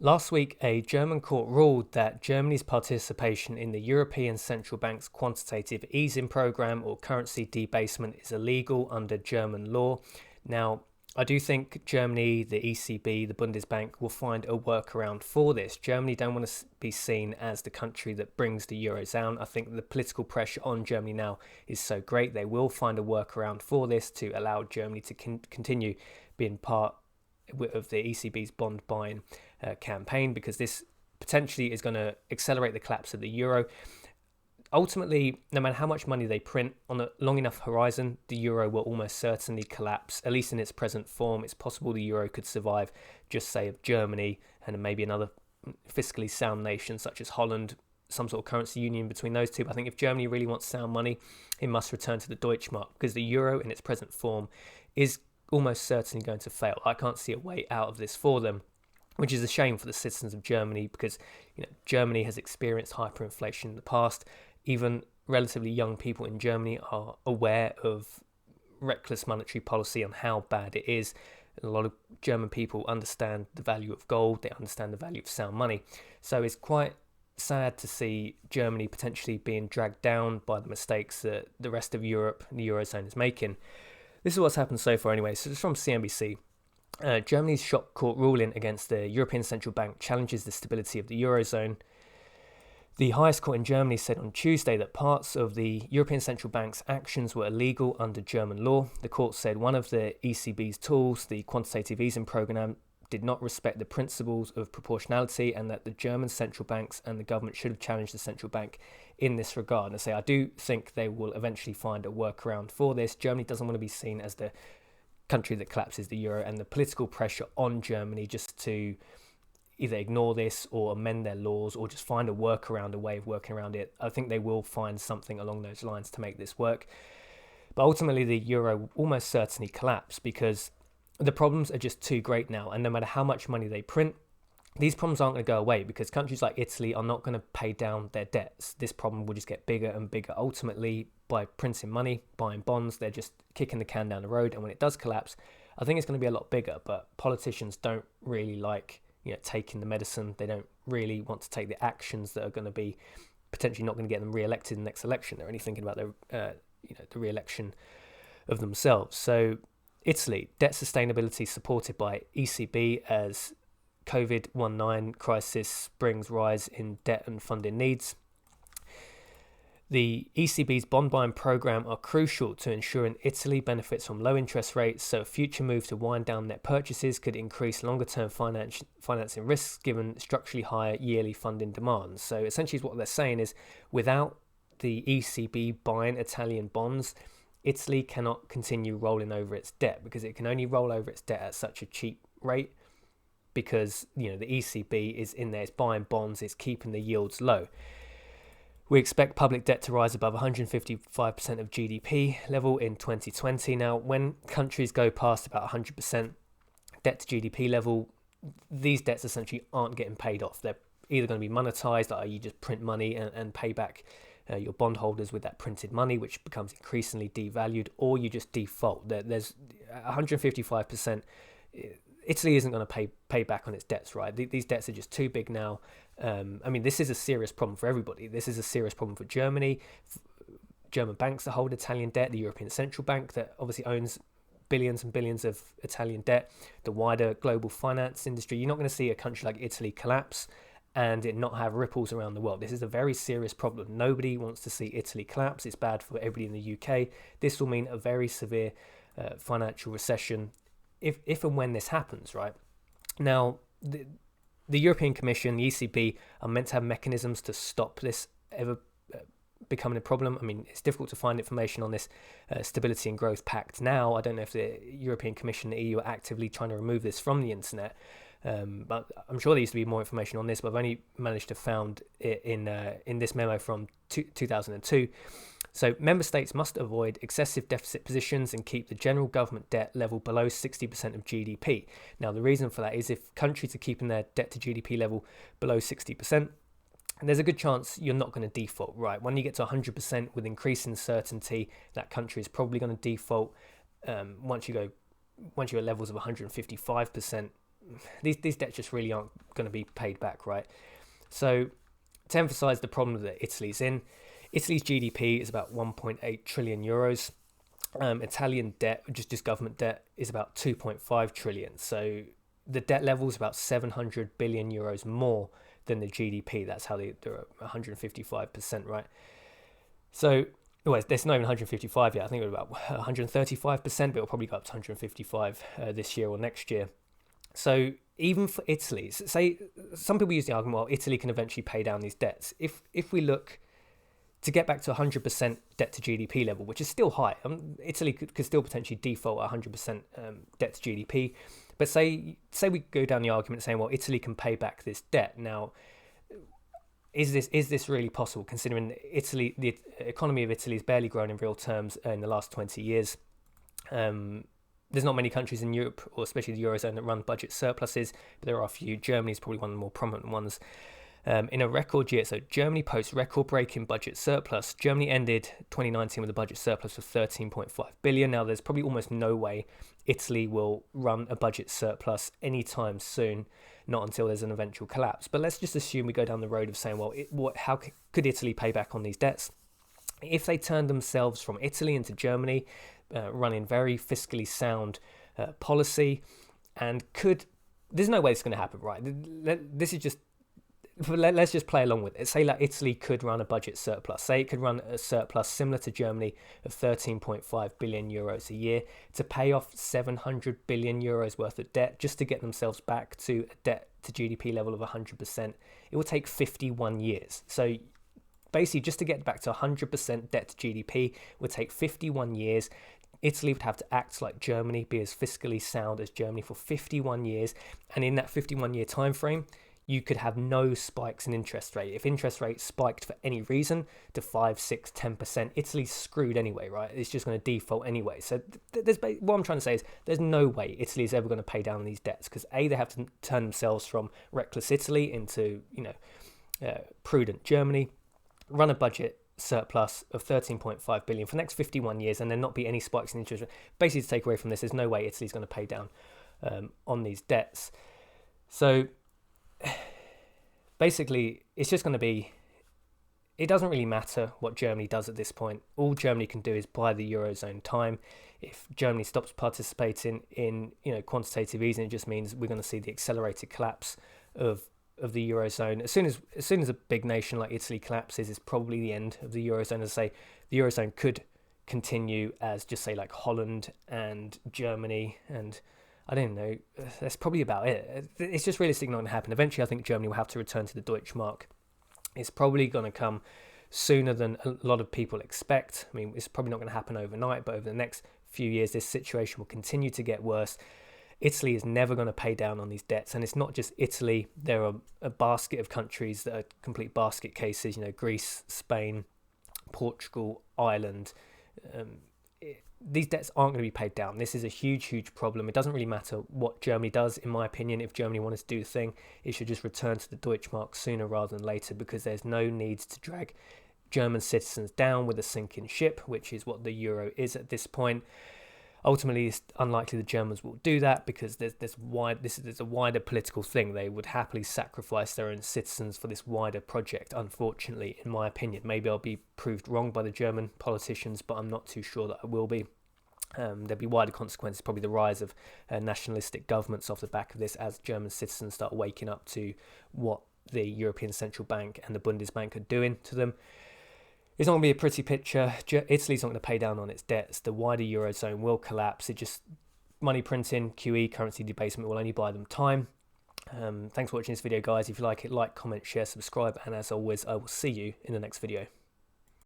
Last week, a German court ruled that Germany's participation in the European Central Bank's quantitative easing program or currency debasement is illegal under German law. Now, I do think Germany, the ECB, the Bundesbank will find a workaround for this. Germany don't want to be seen as the country that brings the Eurozone. I think the political pressure on Germany now is so great. They will find a workaround for this to allow Germany to continue being part of the ECB's bond buying campaign, because this potentially is going to accelerate the collapse of the euro. Ultimately, no matter how much money they print on a long enough horizon, the euro will almost certainly collapse, at least in its present form. It's possible the euro could survive, just say, of Germany and maybe another fiscally sound nation such as Holland, some sort of currency union between those two. But I think if Germany really wants sound money, it must return to the Deutschmark, because the euro in its present form is almost certainly going to fail. I can't see a way out of this for them, which is a shame for the citizens of Germany, because Germany has experienced hyperinflation in the past. Even relatively young people in Germany are aware of reckless monetary policy and how bad it is. A lot of German people understand the value of gold, they understand the value of sound money. So it's quite sad to see Germany potentially being dragged down by the mistakes that the rest of Europe and the Eurozone is making. This is what's happened so far anyway. So it's from CNBC. Germany's shock court ruling against the European Central Bank challenges the stability of the Eurozone. The highest court in Germany said on Tuesday that parts of the European Central Bank's actions were illegal under German law. The court said one of the ECB's tools, the quantitative easing program, did not respect the principles of proportionality, and that the German central banks and the government should have challenged the central bank in this regard. And I do think they will eventually find a workaround for this. Germany doesn't want to be seen as the country that collapses the euro, and the political pressure on Germany just to either ignore this or amend their laws or just find a workaround, a way of working around it. I think they will find something along those lines to make this work. But ultimately, the euro will almost certainly collapse, because the problems are just too great now. And no matter how much money they print, these problems aren't going to go away, because countries like Italy are not going to pay down their debts. This problem will just get bigger and bigger. Ultimately, by printing money, buying bonds, they're just kicking the can down the road. And when it does collapse, I think it's going to be a lot bigger. But politicians don't really like taking the medicine. They don't really want to take the actions that are going to be potentially not going to get them re-elected in the next election. They're only thinking about the re-election of themselves. So Italy, debt sustainability supported by ECB as COVID-19 crisis brings rise in debt and funding needs. The ECB's bond buying program are crucial to ensuring Italy benefits from low interest rates, so a future move to wind down net purchases could increase longer-term financing risks given structurally higher yearly funding demands. So essentially what they're saying is, without the ECB buying Italian bonds, Italy cannot continue rolling over its debt, because it can only roll over its debt at such a cheap rate because the ECB is in there, it's buying bonds, it's keeping the yields low. We expect public debt to rise above 155% of GDP level in 2020. Now, when countries go past about 100% debt to GDP level, these debts essentially aren't getting paid off. They're either going to be monetized, i.e. you just print money and pay back your bondholders with that printed money, which becomes increasingly devalued, or you just default. There's 155%. Italy isn't going to pay back on its debts, right? These debts are just too big now. This is a serious problem for everybody. This is a serious problem for Germany, German banks that hold Italian debt, the European Central Bank that obviously owns billions and billions of Italian debt, the wider global finance industry. You're not going to see a country like Italy collapse and it not have ripples around the world. This is a very serious problem. Nobody wants to see Italy collapse. It's bad for everybody in the UK. This will mean a very severe financial recession if and when this happens, right? Now, the European Commission, the ECB, are meant to have mechanisms to stop this ever becoming a problem. It's difficult to find information on this Stability and Growth Pact now. I don't know if the European Commission and the EU are actively trying to remove this from the internet. But I'm sure there used to be more information on this, but I've only managed to found it in this memo from 2002. So member states must avoid excessive deficit positions and keep the general government debt level below 60% of GDP. Now, the reason for that is if countries are keeping their debt to GDP level below 60%, there's a good chance you're not going to default, right? When you get to 100% with increasing certainty, that country is probably going to default. Once you're at levels of 155%, these debts just really aren't going to be paid back, right? So to emphasize the problem that Italy's in, Italy's GDP is about 1.8 trillion euros. Italian debt, just government debt, is about 2.5 trillion. So the debt level is about 700 billion euros more than the GDP. That's how they're 155%, right? So, well, there's not even 155 yet. I think it was about 135%, but it'll probably go up to 155 this year or next year. So even for Italy, say some people use the argument, well, Italy can eventually pay down these debts. If we look to get back to 100% debt to GDP level, which is still high, Italy could still potentially default at 100% debt to GDP. But say we go down the argument saying, well, Italy can pay back this debt. Now, is this really possible, considering the economy of Italy has barely grown in real terms in the last 20 years? There's not many countries in Europe, or especially the Eurozone, that run budget surpluses, but there are a few. Germany is probably one of the more prominent ones. In a record year, so Germany posts record-breaking budget surplus. Germany ended 2019 with a budget surplus of 13.5 billion. Now, there's probably almost no way Italy will run a budget surplus anytime soon, not until there's an eventual collapse. But let's just assume we go down the road of saying, well, how could Italy pay back on these debts? If they turn themselves from Italy into Germany, running very fiscally sound policy, and there's no way it's going to happen, right? This is just, let's just play along with it. Say like Italy could run a budget surplus. Say it could run a surplus similar to Germany of 13.5 billion euros a year to pay off 700 billion euros worth of debt, just to get themselves back to a debt to GDP level of 100%. It will take 51 years. So basically, just to get back to 100% debt to GDP would take 51 years. Italy would have to act like Germany, be as fiscally sound as Germany for 51 years. And in that 51-year time frame, you could have no spikes in interest rate. If interest rates spiked for any reason to 5, 6, 10%, Italy's screwed anyway, right? It's just going to default anyway. So what I'm trying to say is there's no way Italy is ever going to pay down these debts, because A, they have to turn themselves from reckless Italy into, prudent Germany, run a budget surplus of 13.5 billion for the next 51 years, and there not be any spikes in interest rate. Basically, to take away from this, there's no way Italy's going to pay down on these debts. So basically, it's just going to be, it doesn't really matter what Germany does at this point. All Germany can do is buy the Eurozone time. If Germany stops participating in quantitative easing, it just means we're going to see the accelerated collapse of the Eurozone. As soon as a big nation like Italy collapses, it's probably the end of the Eurozone. As I say, the Eurozone could continue as, just say, like Holland and Germany, and I don't know, that's probably about it. It's just realistically not going to happen. Eventually, I think Germany will have to return to the Deutschmark. It's probably going to come sooner than a lot of people expect. I mean, it's probably not going to happen overnight, but over the next few years, this situation will continue to get worse. Italy is never going to pay down on these debts, and it's not just Italy. There are a basket of countries that are complete basket cases, Greece, Spain, Portugal, Ireland. These debts aren't going to be paid down. This is a huge, huge problem. It doesn't really matter what Germany does, in my opinion. If Germany wanted to do the thing, it should just return to the Deutschmark sooner rather than later, because there's no need to drag German citizens down with a sinking ship, which is what the euro is at this point. Ultimately, it's unlikely the Germans will do that, because there's a wider political thing. They would happily sacrifice their own citizens for this wider project, unfortunately, in my opinion. Maybe I'll be proved wrong by the German politicians, but I'm not too sure that I will be. There'll be wider consequences, probably the rise of nationalistic governments off the back of this, as German citizens start waking up to what the European Central Bank and the Bundesbank are doing to them. It's not going to be a pretty picture. Italy's not going to pay down on its debts. The wider Eurozone will collapse. Money printing, QE, currency debasement will only buy them time. Thanks for watching this video, guys. If you like it, like, comment, share, subscribe, and as always, I will see you in the next video.